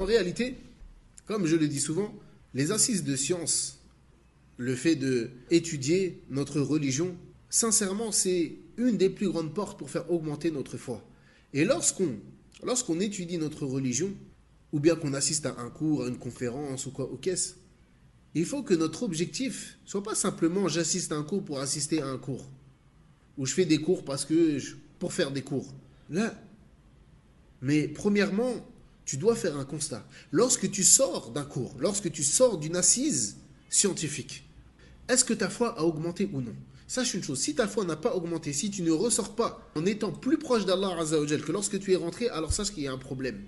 En réalité, comme je le dis souvent, les assises de science, le fait d'étudier notre religion, sincèrement, c'est une des plus grandes portes pour faire augmenter notre foi. Et lorsqu'on étudie notre religion, ou bien qu'on assiste à un cours, à une conférence ou quoi, au caisse, il faut que notre objectif soit pas simplement j'assiste à un cours pour assister à un cours, ou je fais des cours pour faire des cours. Là, mais premièrement, tu dois faire un constat. Lorsque tu sors d'un cours, lorsque tu sors d'une assise scientifique, est-ce que ta foi a augmenté ou non? Sache une chose, si ta foi n'a pas augmenté, si tu ne ressors pas en étant plus proche d'Allah Azza wa Jal que lorsque tu es rentré, alors sache qu'il y a un problème.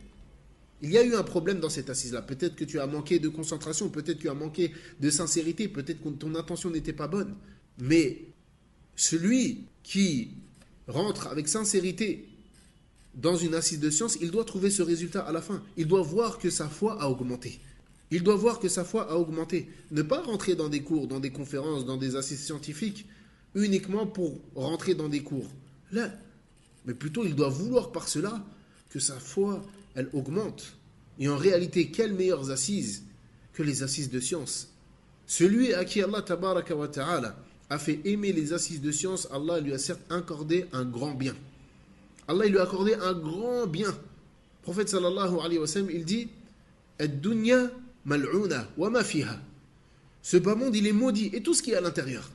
Il y a eu un problème dans cette assise-là. Peut-être que tu as manqué de concentration, peut-être que tu as manqué de sincérité, peut-être que ton intention n'était pas bonne. Mais celui qui rentre avec sincérité dans une assise de science, il doit trouver ce résultat à la fin. Il doit voir que sa foi a augmenté. Il doit voir que sa foi a augmenté. Ne pas rentrer dans des cours, dans des conférences, dans des assises scientifiques, uniquement pour rentrer dans des cours. Là, mais plutôt il doit vouloir par cela que sa foi, elle augmente. Et en réalité, quelles meilleures assises que les assises de science? Celui à qui Allah tabaraka wa ta'ala a fait aimer les assises de science, Allah lui a certes accordé un grand bien. Allah lui a accordé un grand bien. Le prophète sallallahu alayhi wa sallam, il dit Ad-dunya mal'una wa ma fiha. Ce bas monde, il est maudit et tout ce qui est à l'intérieur.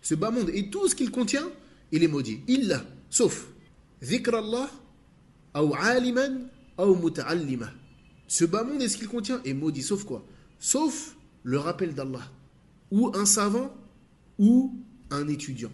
Ce bas monde et tout ce qu'il contient, il est maudit. Illa, sauf dhikr Allah, ou aliman, ou muta'allima. Ce bas monde et ce qu'il contient est maudit. Sauf quoi? Sauf le rappel d'Allah. Ou un savant, ou un étudiant.